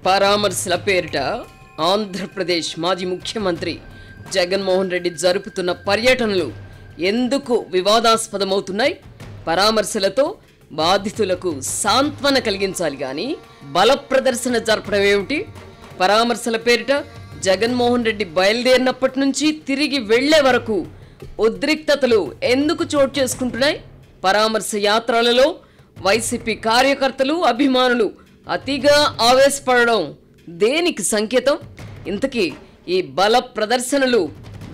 పరామర్శల పేరిట ఆంధ్రప్రదేశ్ మాజీ ముఖ్యమంత్రి జగన్మోహన్ రెడ్డి జరుపుతున్న పర్యటనలు ఎందుకు వివాదాస్పదమవుతున్నాయి? పరామర్శలతో బాధితులకు సాంత్వన కలిగించాలి గాని బల ప్రదర్శన జరపడం ఏమిటి? పరామర్శల పేరిట జగన్మోహన్ రెడ్డి బయలుదేరినప్పటి నుంచి తిరిగి వెళ్లే వరకు ఉద్రిక్తతలు ఎందుకు చోటు చేసుకుంటున్నాయి? పరామర్శ యాత్రలలో వైసీపీ కార్యకర్తలు, అభిమానులు అతిగా ఆవేశపడడం దేనికి సంకేతం? ఇంతకీ ఈ బల ప్రదర్శనలు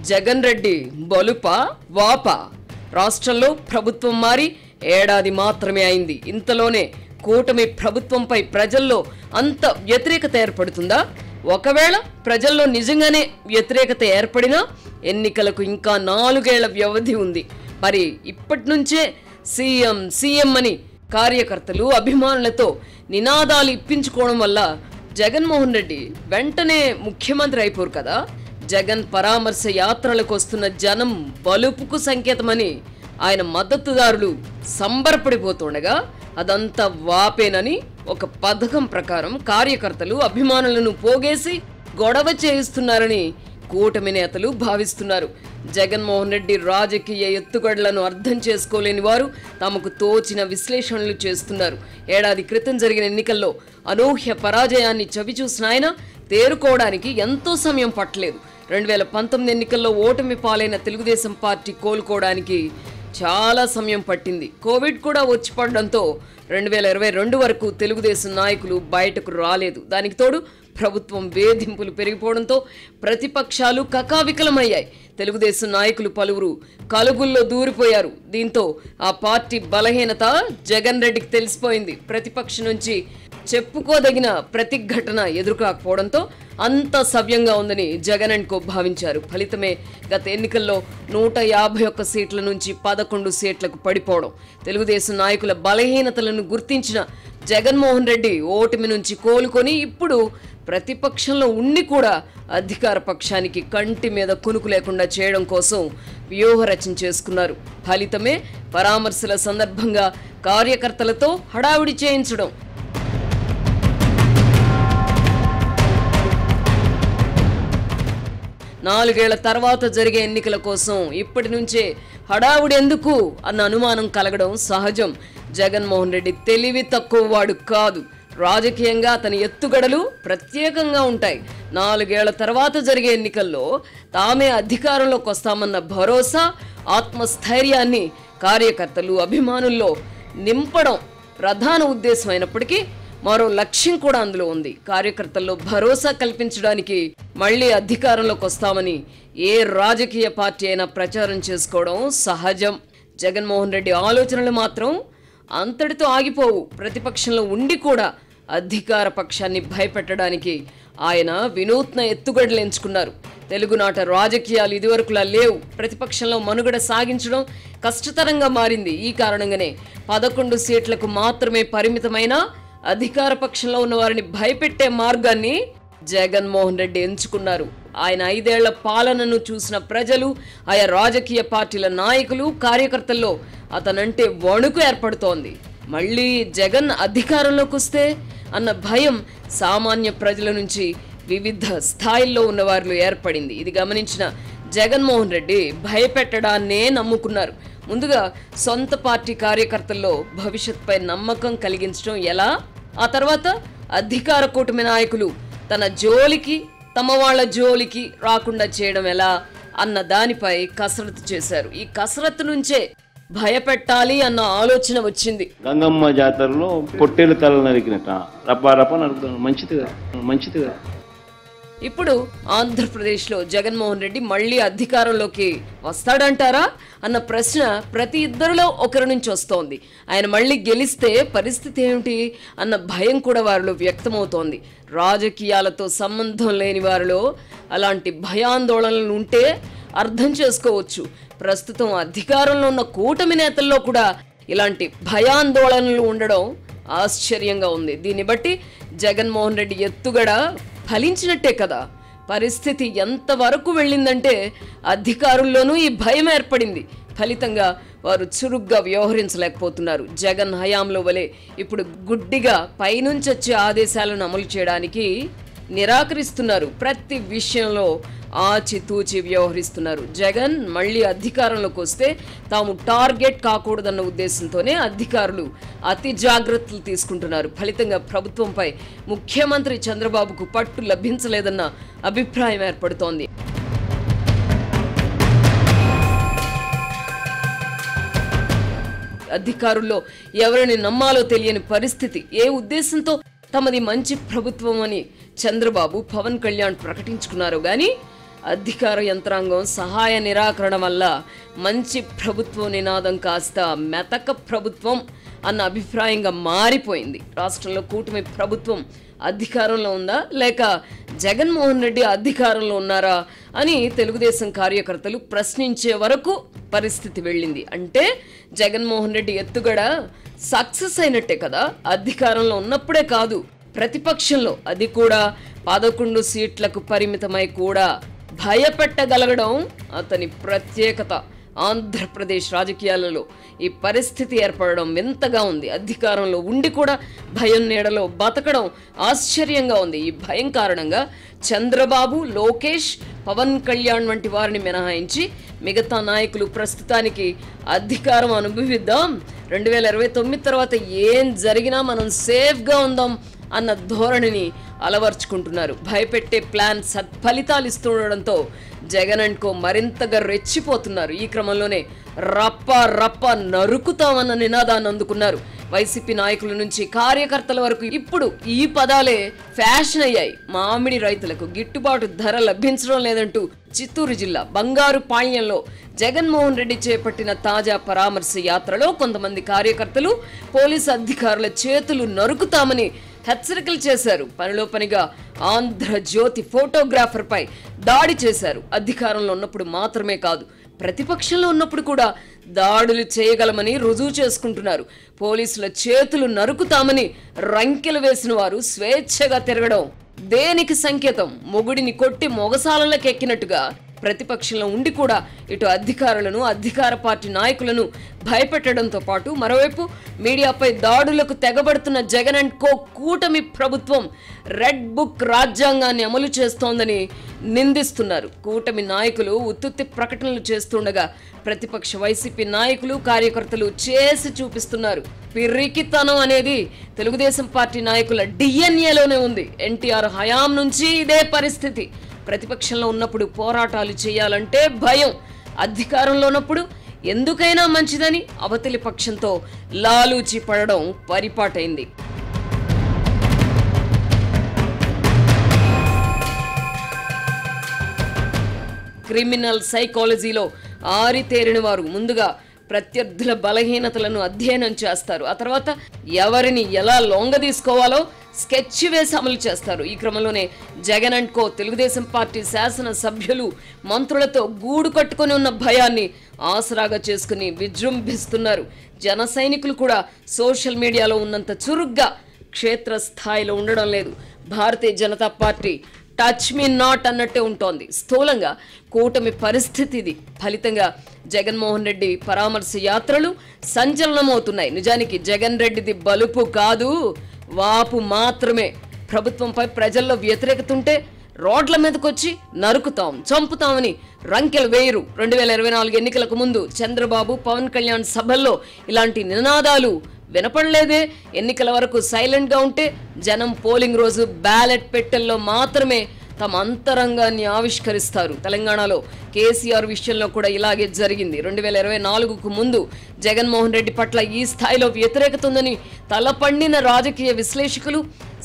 జగన్ రెడ్డి బలుపా వాపా? రాష్ట్రంలో ప్రభుత్వం మారి ఏడాది మాత్రమే అయింది. ఇంతలోనే కూటమి ప్రభుత్వంపై ప్రజల్లో అంత వ్యతిరేకత ఏర్పడుతుందా? ఒకవేళ ప్రజల్లో నిజంగానే వ్యతిరేకత ఏర్పడినా ఎన్నికలకు ఇంకా 4 ఏళ్ల వ్యవధి ఉంది. మరి ఇప్పటి నుంచే సీఎం అని కార్యకర్తలు, అభిమానులతో నినాదాలు ఇప్పించుకోవడం వల్ల జగన్మోహన్ రెడ్డి వెంటనే ముఖ్యమంత్రి అయిపోరు కదా. జగన్ పరామర్శ యాత్రలకు వస్తున్న జనం బలుపుకు సంకేతమని ఆయన మద్దతుదారులు సంబరపడిపోతుండగా అదంతా వాపేనని ఒక పథకం ప్రకారం కార్యకర్తలు, అభిమానులను పోగేసి గొడవ చేయిస్తున్నారని కూటమి నేతలు భావిస్తున్నారు. జగన్మోహన్ రెడ్డి రాజకీయ ఎత్తుగడలను అర్థం చేసుకోలేని వారు తమకు తోచిన విశ్లేషణలు చేస్తున్నారు. ఏడాది క్రితం జరిగిన ఎన్నికల్లో అనూహ్య పరాజయాన్ని చవిచూసిన ఆయన తేరుకోవడానికి ఎంతో సమయం పట్టలేదు. 2019 ఎన్నికల్లో ఓటమి పాలైన తెలుగుదేశం పార్టీ కోలుకోవడానికి చాలా సమయం పట్టింది. కోవిడ్ కూడా వచ్చి పడడంతో 2022 వరకు తెలుగుదేశం నాయకులు బయటకు రాలేదు. దానికి తోడు ప్రభుత్వం వేధింపులు పెరిగిపోవడంతో ప్రతిపక్షాలు కకావికలమయ్యాయి. తెలుగుదేశం నాయకులు పలువురు కలుగుల్లో దూరిపోయారు. దీంతో ఆ పార్టీ బలహీనత జగన్ రెడ్డికి తెలిసిపోయింది. ప్రతిపక్షం నుంచి చెప్పుకోదగిన ప్రతిఘటన ఎదురుకాకపోవడంతో అంత సవ్యంగా ఉందని జగన్ అండ్ కో భావించారు. ఫలితమే గత ఎన్నికల్లో 151 సీట్ల నుంచి 11 సీట్లకు పడిపోవడం. తెలుగుదేశం నాయకుల బలహీనతలను గుర్తించిన జగన్మోహన్ రెడ్డి ఓటమి నుంచి కోలుకొని ఇప్పుడు ప్రతిపక్షంలో ఉండి కూడా అధికార పక్షానికి కంటి మీద కునుకు లేకుండా చేయడం కోసం వ్యూహరచన చేసుకున్నారు. ఫలితమే పరామర్శల సందర్భంగా కార్యకర్తలతో హడావుడి చేయించడం. నాలుగేళ్ల తర్వాత జరిగే ఎన్నికల కోసం ఇప్పటి నుంచే హడావుడి ఎందుకు అన్న అనుమానం కలగడం సహజం. జగన్మోహన్ రెడ్డి తెలివి తక్కువ వాడు కాదు. రాజకీయంగా అతని ఎత్తుగడలు ప్రత్యేకంగా ఉంటాయి. 4 ఏళ్ల తర్వాత జరిగే ఎన్నికల్లో తామే అధికారంలోకి వస్తామన్న భరోసా, ఆత్మస్థైర్యాన్ని కార్యకర్తలు, అభిమానుల్లో నింపడం ప్రధాన ఉద్దేశం అయినప్పటికీ మరో లక్ష్యం కూడా అందులో ఉంది. కార్యకర్తల్లో భరోసా కల్పించడానికి మళ్లీ అధికారంలోకి వస్తామని ఏ రాజకీయ పార్టీ అయినా ప్రచారం చేసుకోవడం సహజం. జగన్మోహన్ రెడ్డి ఆలోచనలు మాత్రం అంతటితో ఆగిపోవు. ప్రతిపక్షంలో ఉండి కూడా అధికార పక్షాన్ని భయపెట్టడానికి ఆయన వినూత్న ఎత్తుగడలు ఎంచుకున్నారు. తెలుగునాట రాజకీయాలు ఇదివరకులా లేవు. ప్రతిపక్షంలో మనుగడ సాగించడం కష్టతరంగా మారింది. ఈ కారణంగానే 11 సీట్లకు మాత్రమే పరిమితమైన అధికార పక్షంలో ఉన్న వారిని భయపెట్టే మార్గాన్ని జగన్మోహన్ రెడ్డి ఎంచుకున్నారు. ఆయన 5 ఏళ్ల పాలనను చూసిన ప్రజలు, ఆయా రాజకీయ పార్టీల నాయకులు, కార్యకర్తల్లో అతనంటే వణుకు ఏర్పడుతోంది. మళ్ళీ జగన్ అధికారంలోకి వస్తే అన్న భయం సామాన్య ప్రజల నుంచి వివిధ స్థాయిల్లో ఉన్న వారిలో ఏర్పడింది. ఇది గమనించిన జగన్మోహన్ రెడ్డి భయపెట్టడాన్నే నమ్ముకున్నారు. ముందుగా సొంత పార్టీ కార్యకర్తల్లో భవిష్యత్పై నమ్మకం కలిగించడం ఎలా, ఆ తర్వాత అధికార కూటమి నాయకులు తన జోలికి, తమ వాళ్ళ జోలికి రాకుండా చేయడం ఎలా అన్న దానిపై కసరత్తు చేశారు. ఈ కసరత్తు నుంచే భయపెట్టాలి అన్న ఆలోచన వచ్చింది. గంగమ్మ జాతరలో పొట్టేలు తల నరికినట్ట రపా నరుకుతాను. మంచిదిగా ఇప్పుడు ఆంధ్రప్రదేశ్లో జగన్మోహన్ రెడ్డి మళ్లీ అధికారంలోకి వస్తాడంటారా అన్న ప్రశ్న ప్రతి ఇద్దరిలో ఒకరి నుంచి వస్తోంది. ఆయన మళ్లీ గెలిస్తే పరిస్థితి ఏమిటి అన్న భయం కూడా వారిలో వ్యక్తమవుతోంది. రాజకీయాలతో సంబంధం లేని వారిలో అలాంటి భయాందోళనలు ఉంటే అర్థం చేసుకోవచ్చు. ప్రస్తుతం అధికారంలో ఉన్న కూటమి నేతల్లో కూడా ఇలాంటి భయాందోళనలు ఉండడం ఆశ్చర్యంగా ఉంది. దీన్ని బట్టి జగన్మోహన్ రెడ్డి ఎత్తుగడ ఫలించినట్టే కదా. పరిస్థితి ఎంతవరకు వెళ్ళిందంటే అధికారుల్లోనూ ఈ భయం ఏర్పడింది. ఫలితంగా వారు చురుగ్గా వ్యవహరించలేకపోతున్నారు. జగన్ హయాంలో వలె ఇప్పుడు గుడ్డిగా పైనుంచి వచ్చే ఆదేశాలను అమలు చేయడానికి నిరాకరిస్తున్నారు. ప్రతి విషయంలో ఆచితూచి వ్యవహరిస్తున్నారు. జగన్ మళ్ళీ అధికారంలోకి వస్తే తాము టార్గెట్ కాకూడదన్న ఉద్దేశంతోనే అధికారులు అతి జాగ్రత్తలు తీసుకుంటున్నారు. ఫలితంగా ప్రభుత్వంపై ముఖ్యమంత్రి చంద్రబాబుకు పట్టు లభించలేదన్న అభిప్రాయం ఏర్పడుతోంది. అధికారుల్లో ఎవరిని నమ్మాలో తెలియని పరిస్థితి. ఏ ఉద్దేశంతో తమది మంచి ప్రభుత్వం అని చంద్రబాబు, పవన్ కళ్యాణ్ ప్రకటించుకున్నారు గాని అధికార యంత్రాంగం సహాయ నిరాకరణ వల్ల మంచి ప్రభుత్వం నినాదం కాస్త మెతక ప్రభుత్వం అన్న అభిప్రాయంగా మారిపోయింది. రాష్ట్రంలో కూటమి ప్రభుత్వం అధికారంలో ఉందా లేక జగన్మోహన్ రెడ్డి అధికారంలో ఉన్నారా అని తెలుగుదేశం కార్యకర్తలు ప్రశ్నించే వరకు పరిస్థితి వెళ్ళింది. అంటే జగన్మోహన్ రెడ్డి ఎత్తుగడ సక్సెస్ అయినట్టే కదా. అధికారంలో ఉన్నప్పుడే కాదు, ప్రతిపక్షంలో, అది కూడా 11 సీట్లకు పరిమితమై కూడా భయపెట్టగలగడం అతని ప్రత్యేకత. ఆంధ్రప్రదేశ్ రాజకీయాలలో ఈ పరిస్థితి ఏర్పడడం వింతగా ఉంది. అధికారంలో ఉండి కూడా భయం నీడలో బతకడం ఆశ్చర్యంగా ఉంది. ఈ భయం కారణంగా చంద్రబాబు, లోకేష్, పవన్ కళ్యాణ్ వంటి వారిని మినహాయించి మిగతా నాయకులు ప్రస్తుతానికి అధికారం అనుభవిద్దాం, 2029 తర్వాత ఏం జరిగినా మనం సేఫ్గా ఉందాం అన్న ధోరణిని అలవర్చుకుంటున్నారు. భయపెట్టే ప్లాన్ సత్ఫలితాలు ఇస్తుండడంతో జగన్ అండ్ కో మరింతగా రెచ్చిపోతున్నారు. ఈ క్రమంలోనే రప్ప రప్ప నరుకుతామన్న నినాదాన్ని అందుకున్నారు. వైసీపీ నాయకుల నుంచి కార్యకర్తల వరకు ఇప్పుడు ఈ పదాలే ఫ్యాషన్ అయ్యాయి. మామిడి రైతులకు గిట్టుబాటు ధర లభించడం లేదంటూ చిత్తూరు జిల్లా బంగారుపాళ్యంలో జగన్మోహన్ రెడ్డి చేపట్టిన తాజా పరామర్శ యాత్రలో కొంతమంది కార్యకర్తలు పోలీసు అధికారుల చేతులు నరుకుతామని హెచ్చరికలు చేశారు. పనిలో పనిగా ఆంధ్రజ్యోతి ఫోటోగ్రాఫర్ పై దాడి చేశారు. అధికారంలో ఉన్నప్పుడు మాత్రమే కాదు, ప్రతిపక్షంలో ఉన్నప్పుడు కూడా దాడులు చేయగలమని రుజువు చేసుకుంటున్నారు. పోలీసుల చేతులు నరుకుతామని రంకెలు వేసిన వారు స్వేచ్ఛగా తిరగడం దేనికి సంకేతం? మొగుడిని కొట్టి మొగసాలలోకి ఎక్కినట్టుగా ప్రతిపక్షంలో ఉండి కూడా ఇటు అధికారులను, అధికార పార్టీ నాయకులను భయపెట్టడంతో పాటు మరోవైపు మీడియాపై దాడులకు తెగబడుతున్న జగన్ అండ్ కో కూటమి ప్రభుత్వం రెడ్ బుక్ రాజ్యాంగాన్ని అమలు చేస్తోందని నిందిస్తున్నారు. కూటమి నాయకులు ఉత్తుత్తి ప్రకటనలు చేస్తుండగా ప్రతిపక్ష వైసీపీ నాయకులు, కార్యకర్తలు చేసి చూపిస్తున్నారు. పిరికితనం అనేది తెలుగుదేశం పార్టీ నాయకుల డిఎన్ఏలోనే ఉంది. ఎన్టీఆర్ హయాం నుంచి ఇదే పరిస్థితి. ప్రతిపక్షంలో ఉన్నప్పుడు పోరాటాలు చేయాలంటే భయం, అధికారంలో ఉన్నప్పుడు ఎందుకైనా మంచిదని అవతలి పక్షంతో లాలూచి పడడం పరిపాటైంది. క్రిమినల్ సైకాలజీలో ఆరితేరిన వారు ముందుగా ప్రత్యర్థుల బలహీనతలను అధ్యయనం చేస్తారు. ఆ తర్వాత ఎవరిని ఎలా లొంగదీసుకోవాలో స్కెచ్ వేసి అమలు చేస్తారు. ఈ క్రమంలోనే Jagan and co Telugu Desam party శాసన సభ్యులు, మంత్రులతో గూడు కట్టుకుని ఉన్న భయాన్ని ఆసరాగా చేసుకుని విజృంభిస్తున్నారు. జన సైనికులు కూడా సోషల్ మీడియాలో ఉన్నంత చురుగ్గా క్షేత్రస్థాయిలో ఉండడం లేదు. Bharatiya Janata Party touch me not అన్నట్టే ఉంటోంది. స్థూలంగా కూటమి పరిస్థితి ఇది. ఫలితంగా జగన్మోహన్ రెడ్డి పరామర్శ యాత్రలు సంచలనమవుతున్నాయి. నిజానికి జగన్ రెడ్డిది బలుపు కాదు, వాపు మాత్రమే. ప్రభుత్వంపై ప్రజల్లో వ్యతిరేకత ఉంటే రోడ్ల మీదకొచ్చి నరుకుతాం, చంపుతామని రంకెలు వేయరు. 2024 ఎన్నికలకు ముందు చంద్రబాబు, పవన్ కళ్యాణ్ సభల్లో ఇలాంటి నినాదాలు వినపడలేదే. ఎన్నికల వరకు సైలెంట్గా ఉంటే జనం పోలింగ్ రోజు బ్యాలెట్ పెట్టెల్లో మాత్రమే తమ అంతరంగాన్ని ఆవిష్కరిస్తారు. తెలంగాణలో కేసీఆర్ విషయంలో కూడా ఇలాగే జరిగింది. 2024కు ముందు జగన్మోహన్ రెడ్డి పట్ల ఈ స్థాయిలో వ్యతిరేకత ఉందని తలపండిన రాజకీయ విశ్లేషకులు,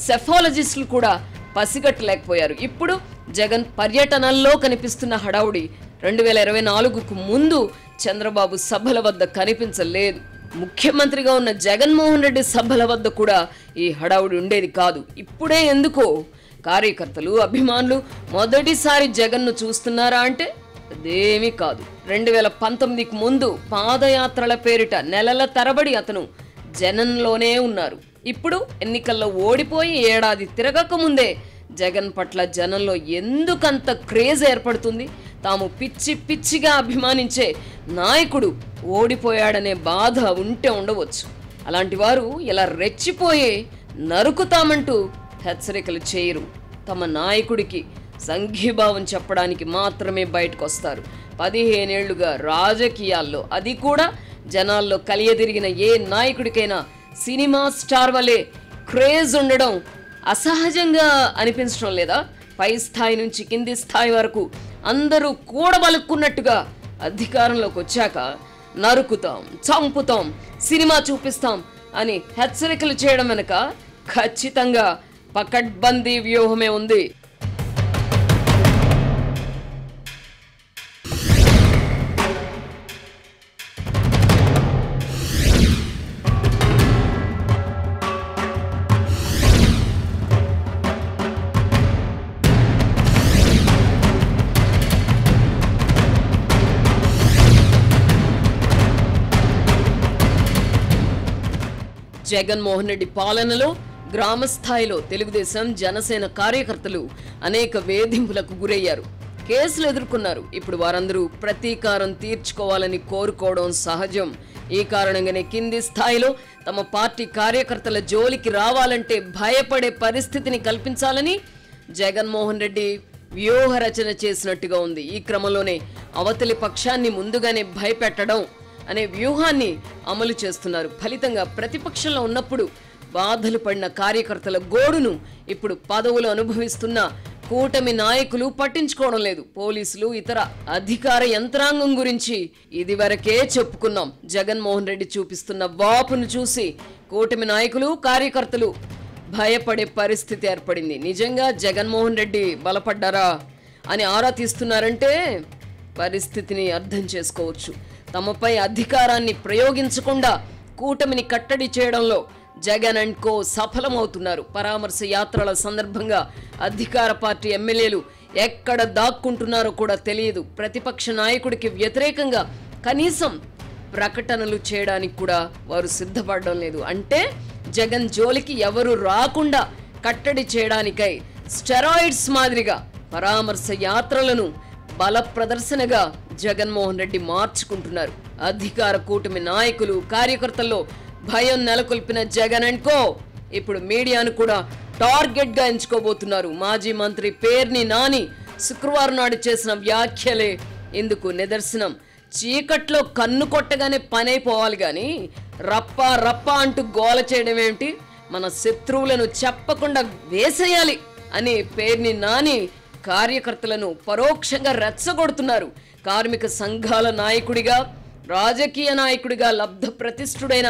సెఫాలజిస్టులు కూడా పసిగట్టలేకపోయారు. ఇప్పుడు జగన్ పర్యటనల్లో కనిపిస్తున్న హడావుడి 2024కు ముందు చంద్రబాబు సభల వద్ద కనిపించలేదు. ముఖ్యమంత్రిగా ఉన్న జగన్మోహన్ రెడ్డి సభల వద్ద కూడా ఈ హడావుడి ఉండేది కాదు. ఇప్పుడే ఎందుకో కార్యకర్తలు, అభిమానులు మొదటిసారి జగన్ను చూస్తున్నారా అంటే అదేమీ కాదు. 2019కి ముందు పాదయాత్రల పేరిట నెలల తరబడి అతను జనంలోనే ఉన్నారు. ఇప్పుడు ఎన్నికల్లో ఓడిపోయి ఏడాది తిరగక ముందే జగన్ పట్ల జనంలో ఎందుకంత క్రేజ్ ఏర్పడుతుంది? తాము పిచ్చి పిచ్చిగా అభిమానించే నాయకుడు ఓడిపోయాడనే బాధ ఉంటే ఉండవచ్చు. అలాంటి వారు ఇలా రెచ్చిపోయి నరుకుతామంటూ హెచ్చరికలు చేయరు. తమ నాయకుడికి సంఘీభావం చెప్పడానికి మాత్రమే బయటకు వస్తారు. 15 ఏళ్లుగా రాజకీయాల్లో, అది కూడా జనాల్లో కలియదిరిగిన ఏ నాయకుడికైనా సినిమా స్టార్ వలె క్రేజ్ ఉండడం అసహజంగా అనిపించడం లేదా? పై స్థాయి నుంచి కింది స్థాయి వరకు అందరూ కూడబలుక్కున్నట్టుగా అధికారంలోకి వచ్చాక నరుకుతాం, చంపుతాం, సినిమా చూపిస్తాం అని హెచ్చరికలు చేయడం వెనుక ఖచ్చితంగా పకడ్బందీ వ్యూహమే ఉంది. జగన్మోహన్ రెడ్డి పాలనలో గ్రామ స్థాయిలో తెలుగుదేశం, జనసేన కార్యకర్తలు అనేక వేధింపులకు గురయ్యారు, కేసులు ఎదుర్కొన్నారు. ఇప్పుడు వారందరూ ప్రతీకారం తీర్చుకోవాలని కోరుకోవడం సహజం. ఈ కారణంగానే కింది స్థాయిలో తమ పార్టీ కార్యకర్తల జోలికి రావాలంటే భయపడే పరిస్థితిని కల్పించాలని జగన్మోహన్ రెడ్డి వ్యూహ రచన చేసినట్టుగా ఉంది. ఈ క్రమంలోనే అవతలి పక్షాన్ని ముందుగానే భయపెట్టడం అనే వ్యూహాన్ని అమలు చేస్తున్నారు. ఫలితంగా ప్రతిపక్షంలో ఉన్నప్పుడు బాధలు పడిన కార్యకర్తల గోడును ఇప్పుడు పదవులు అనుభవిస్తున్న కూటమి నాయకులు పట్టించుకోవడం లేదు. పోలీసులు, ఇతర అధికార యంత్రాంగం గురించి ఇదివరకే చెప్పుకున్నాం. జగన్మోహన్ రెడ్డి చూపిస్తున్న వాపును చూసి కూటమి నాయకులు, కార్యకర్తలు భయపడే పరిస్థితి ఏర్పడింది. నిజంగా జగన్మోహన్ రెడ్డి బలపడ్డారా అని ఆరా తీస్తున్నారంటే పరిస్థితిని అర్థం చేసుకోవచ్చు. తమపై అధికారాన్ని ప్రయోగించకుండా కూటమిని కట్టడి చేయడంలో జగన్ అండ్ కో సఫలమవుతున్నారు. పరామర్శ యాత్రల సందర్భంగా అధికార పార్టీ ఎమ్మెల్యేలు ఎక్కడ దాక్కుంటున్నారో కూడా తెలియదు. ప్రతిపక్ష నాయకుడికి వ్యతిరేకంగా కనీసం ప్రకటనలు చేయడానికి కూడా వారు సిద్ధపడడం లేదు. అంటే జగన్ జోలికి ఎవరు రాకుండా కట్టడి చేయడానికై స్టెరాయిడ్స్ మాదిరిగా పరామర్శ యాత్రలను బల ప్రదర్శనగా జగన్మోహన్ రెడ్డి మార్చుకుంటున్నారు. అధికార కూటమి నాయకులు, కార్యకర్తల్లో భయం నెలకొల్పిన జగన్ అండ్ కో ఇప్పుడు మీడియాను కూడా టార్గెట్ గా ఎంచుకోబోతున్నారు. మాజీ మంత్రి పేర్ని నాని శుక్రవారం నాడు చేసిన వ్యాఖ్యలే ఇందుకు నిదర్శనం. చీకట్లో కన్ను కొట్టగానే పనైపోవాలి గాని రప్పా రప్పా అంటూ గోల చేయడం ఏమిటి? మన శత్రువులను చెప్పకుండా వేసేయాలి అని పేర్ని నాని కార్యకర్తలను పరోక్షంగా రెచ్చగొడుతున్నారు. కార్మిక సంఘాల నాయకుడిగా, రాజకీయ నాయకుడిగా లబ్ధ ప్రతిష్ఠుడైన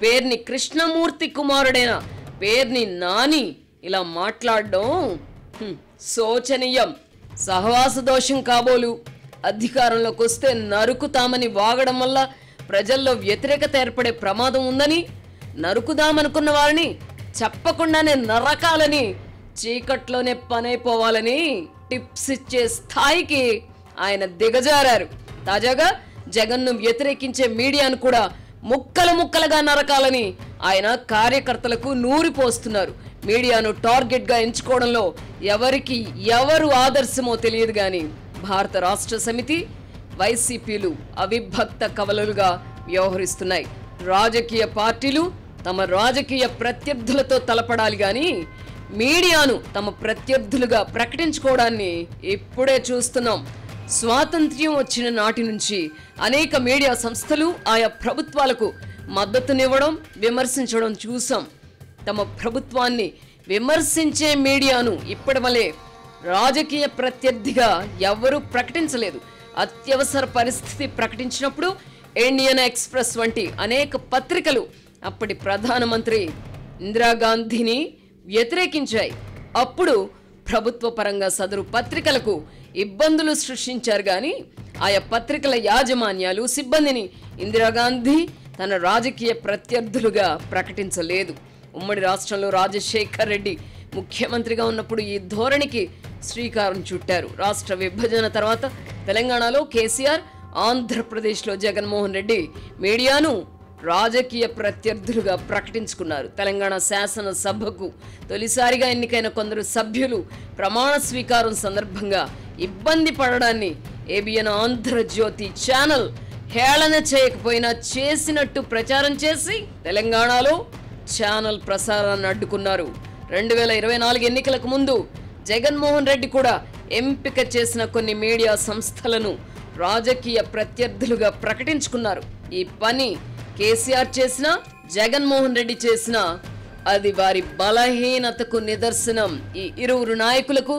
పేర్ని కృష్ణమూర్తి కుమారుడైన పేర్ని నాని ఇలా మాట్లాడడం శోచనీయం. సహవాస దోషం కాబోలు. అధికారంలోకి వస్తే నరుకుతామని వాగడం వల్ల ప్రజల్లో వ్యతిరేకత ఏర్పడే ప్రమాదం ఉందని, నరుకుదామనుకున్న వారిని చెప్పకుండానే నరకాలని, చీకట్లోనే పనైపోవాలని టిప్స్ ఇచ్చే స్థాయికి ఆయన దిగజారారు. తాజాగా జగన్ను వ్యతిరేకించే మీడియాను కూడా ముక్కలు ముక్కలుగా నరకాలని ఆయన కార్యకర్తలకు నూరిపోస్తున్నారు. మీడియాను టార్గెట్ గా ఎంచుకోవడంలో ఎవరికి ఎవరు ఆదర్శమో తెలియదు గాని భారత రాష్ట్ర సమితి, వైసీపీలు అవిభక్త కవలలుగా వ్యవహరిస్తున్నాయి. రాజకీయ పార్టీలు తమ రాజకీయ ప్రత్యర్థులతో తలపడాలి గాని మీడియాను తమ ప్రత్యర్థులుగా ప్రకటించుకోవడాన్ని ఇప్పుడే చూస్తున్నాం. స్వాతంత్ర్యం వచ్చిన నాటి నుంచి అనేక మీడియా సంస్థలు ఆయా ప్రభుత్వాలకు మద్దతునివ్వడం, విమర్శించడం చూసాం. తమ ప్రభుత్వాన్ని విమర్శించే మీడియాను ఇప్పటి వలె రాజకీయ ప్రత్యర్థిగా ఎవరూ ప్రకటించలేదు. అత్యవసర పరిస్థితి ప్రకటించినప్పుడు ఇండియన్ ఎక్స్ప్రెస్ వంటి అనేక పత్రికలు అప్పటి ప్రధానమంత్రి ఇందిరాగాంధీని వ్యతిరేకించాయి. అప్పుడు ప్రభుత్వ పరంగా సదరు పత్రికలకు ఇబ్బందులు సృష్టించారు కానీ ఆయా పత్రికల యాజమాన్యాలు, సిబ్బందిని ఇందిరాగాంధీ తన రాజకీయ ప్రత్యర్థులుగా ప్రకటించలేదు. ఉమ్మడి రాష్ట్రంలో రాజశేఖర్ రెడ్డి ముఖ్యమంత్రిగా ఉన్నప్పుడు ఈ ధోరణికి శ్రీకారం చుట్టారు. రాష్ట్ర విభజన తర్వాత తెలంగాణలో కేసీఆర్, ఆంధ్రప్రదేశ్లో జగన్మోహన్ రెడ్డి మీడియాను రాజకీయ ప్రత్యర్థులుగా ప్రకటించుకున్నారు. తెలంగాణ శాసనసభకు తొలిసారిగా ఎన్నికైన కొందరు సభ్యులు ప్రమాణ స్వీకారం సందర్భంగా ఇబ్బంది పడడాన్ని ఏబిఎన్ ఆంధ్రజ్యోతి ఛానల్ హేళన చేయకపోయినా చేసినట్టు ప్రచారం చేసి తెలంగాణలో ఛానల్ ప్రసారాన్ని అడ్డుకున్నారు. 2024 ఎన్నికలకు ముందు జగన్మోహన్ రెడ్డి కూడా ఎంపిక చేసిన కొన్ని మీడియా సంస్థలను రాజకీయ ప్రత్యర్థులుగా ప్రకటించుకున్నారు. ఈ పని కేసీఆర్ చేసినా జగన్మోహన్ రెడ్డి చేసినా అది వారి బలహీనతకు నిదర్శనం. ఈ ఇరువురు నాయకులకు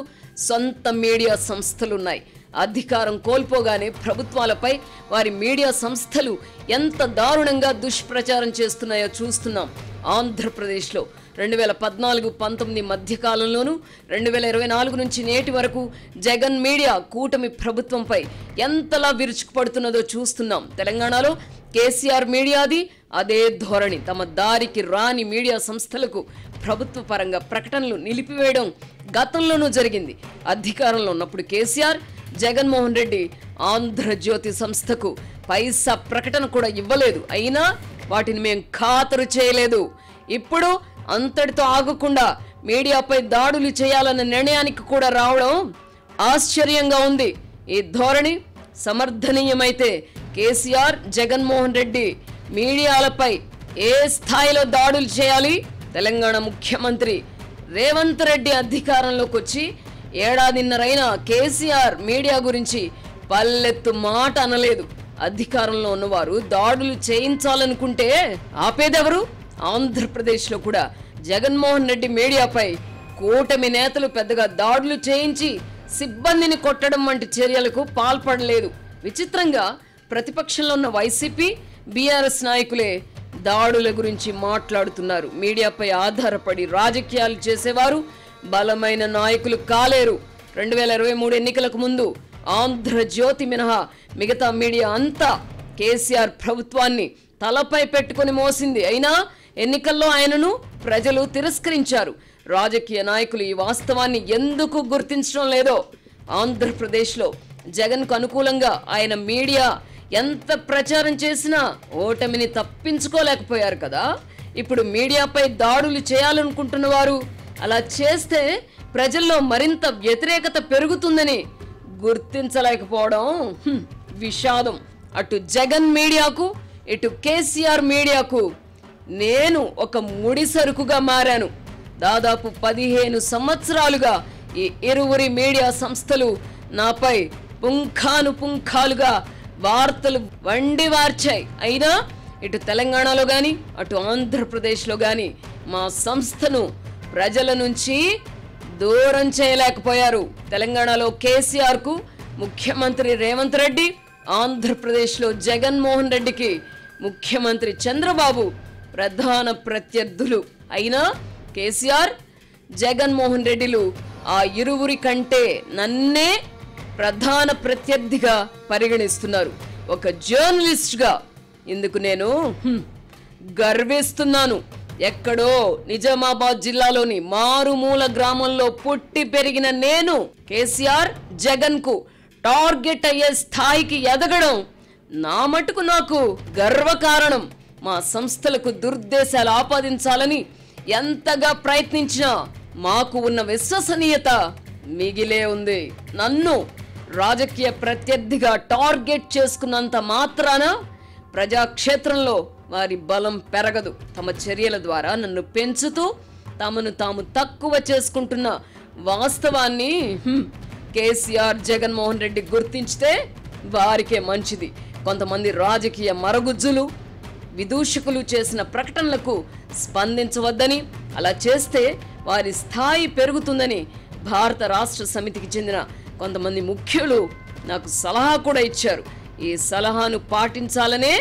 సొంత మీడియా సంస్థలున్నాయి. అధికారం కోల్పోగానే ప్రభుత్వాలపై వారి మీడియా సంస్థలు ఎంత దారుణంగా దుష్ప్రచారం చేస్తున్నాయో చూస్తున్నాం. ఆంధ్రప్రదేశ్లో 2014-19 మధ్యకాలంలోనూ 2024 నుంచి నేటి వరకు జగన్ మీడియా కూటమి ప్రభుత్వంపై ఎంతలా విరుచుకుపడుతున్నదో చూస్తున్నాం. తెలంగాణలో కేసీఆర్ మీడియాది అదే ధోరణి. తమ దారికి రాని మీడియా సంస్థలకు ప్రభుత్వ పరంగా ప్రకటనలు నిలిపివేయడం గతంలోనూ జరిగింది. అధికారంలో ఉన్నప్పుడు కేసీఆర్, జగన్మోహన్ రెడ్డి ఆంధ్రజ్యోతి సంస్థకు పైసా ప్రకటన కూడా ఇవ్వలేదు. అయినా వాటిని మేం ఖాతరు చేయలేదు. ఇప్పుడు అంతటితో ఆగకుండా మీడియాపై దాడులు చేయాలన్న నిర్ణయానికి కూడా రావడం ఆశ్చర్యంగా ఉంది. ఈ ధోరణి సమర్థనీయమైతే కేసీఆర్, జగన్మోహన్ రెడ్డి మీడియాలపై ఏ స్థాయిలో దాడులు చేయాలి? తెలంగాణ ముఖ్యమంత్రి రేవంత్ రెడ్డి అధికారంలోకి వచ్చి ఏడాదిన్నరైనా కేసీఆర్ మీడియా గురించి పల్లెత్తు మాట అనలేదు. అధికారంలో ఉన్నవారు దాడులు చేయించాలనుకుంటే ఆపేదెవరు? ఆంధ్రప్రదేశ్లో కూడా జగన్మోహన్ రెడ్డి మీడియాపై కూటమి నేతలు పెద్దగా దాడులు చేయించి సిబ్బందిని కొట్టడం వంటి చర్యలకు పాల్పడలేదు. విచిత్రంగా ప్రతిపక్షంలో ఉన్న వైసీపీ, బీఆర్ఎస్ నాయకులే దాడుల గురించి మాట్లాడుతున్నారు. మీడియాపై ఆధారపడి రాజకీయాలు చేసేవారు బలమైన నాయకులు కాలేరు. 2023 ఎన్నికలకు ముందు ఆంధ్రజ్యోతి మినహా మిగతా మీడియా అంతా కేసీఆర్ ప్రభుత్వాన్ని తలపై పెట్టుకుని మోసింది. అయినా ఎన్నికల్లో ఆయనను ప్రజలు తిరస్కరించారు. రాజకీయ నాయకులు ఈ వాస్తవాన్ని ఎందుకు గుర్తించడం లేదో. ఆంధ్రప్రదేశ్లో జగన్కు అనుకూలంగా ఆయన మీడియా ఎంత ప్రచారం చేసినా ఓటమిని తప్పించుకోలేకపోయారు కదా. ఇప్పుడు మీడియాపై దాడులు చేయాలనుకుంటున్న వారు అలా చేస్తే ప్రజల్లో మరింత వ్యతిరేకత పెరుగుతుందని గుర్తించలేకపోవడం విషాదం. అటు జగన్ మీడియాకు, ఇటు కేసీఆర్ మీడియాకు నేను ఒక ముడి సరుకుగా మారాను. దాదాపు 15 సంవత్సరాలుగా ఈ ఇరువురి మీడియా సంస్థలు నాపై పుంఖానుపుంఖాలుగా వార్తలు వండివార్చాయి. అయినా ఇటు తెలంగాణలో కానీ అటు ఆంధ్రప్రదేశ్లో కానీ మా సంస్థను ప్రజల నుంచి దూరం చేయలేకపోయారు. తెలంగాణలో కేసీఆర్కు ముఖ్యమంత్రి రేవంత్ రెడ్డి, ఆంధ్రప్రదేశ్లో జగన్మోహన్ రెడ్డికి ముఖ్యమంత్రి చంద్రబాబు ప్రధాన ప్రత్యర్థులు. అయినా కేసీఆర్, జగన్మోహన్ రెడ్డిలు ఆ ఇరువురి కంటే నన్నే ప్రధాన ప్రత్యర్థిగా పరిగణిస్తున్నారు. ఒక జర్నలిస్ట్గా ఇందుకు నేను గర్విస్తున్నాను. ఎక్కడో నిజామాబాద్ జిల్లాలోని మారుమూల గ్రామంలో పుట్టి పెరిగిన నేను కేసీఆర్, జగన్కు టార్గెట్ అయ్యే స్థాయికి ఎదగడం నా మటుకు నాకు గర్వకారణం. మా సంస్థలకు దుర్దేశాలు ఆపాదించాలని ఎంతగా ప్రయత్నించినా మాకు ఉన్న విశ్వసనీయత మిగిలే ఉంది. నన్ను రాజకీయ ప్రత్యర్థిగా టార్గెట్ చేసుకున్నంత మాత్రాన ప్రజాక్షేత్రంలో వారి బలం పెరగదు. తమ చర్యల ద్వారా నన్ను పెంచుతూ తమను తాము తక్కువ చేసుకుంటున్న వాస్తవాన్ని కేసీఆర్, జగన్మోహన్ రెడ్డి గుర్తించితే వారికే మంచిది. కొంతమంది రాజకీయ మరగుజ్జులు, విదూషకులు చేసిన ప్రకటనలకు స్పందించవద్దని, అలా చేస్తే వారి స్థాయి పెరుగుతుందని భారత రాష్ట్ర సమితికి చెందిన కొంతమంది ముఖ్యులు నాకు సలహా కూడా ఇచ్చారు. ఈ సలహాను పాటించాలనే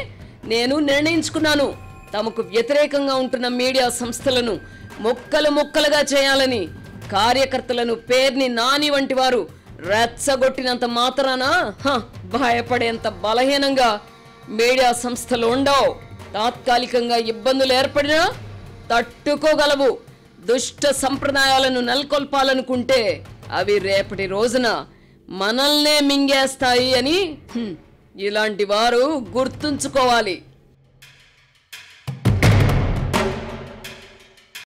నేను నిర్ణయించుకున్నాను. తమకు వ్యతిరేకంగా ఉంటున్న మీడియా సంస్థలను ముక్కలు ముక్కలుగా చేయాలని కార్యకర్తలను పేర్ని నాని వంటి వారు రెచ్చగొట్టినంత మాత్రాన భయపడేంత బలహీనంగా మీడియా సంస్థలు ఉండవు. తాత్కాలికంగా ఇబ్బందులు ఏర్పడినా తట్టుకోగలవు. దుష్ట సంప్రదాయాలను నెలకొల్పాలనుకుంటే అవి రేపటి రోజున మనల్నే మింగేస్తాయి అని ఇలాంటి వారు గుర్తుంచుకోవాలి.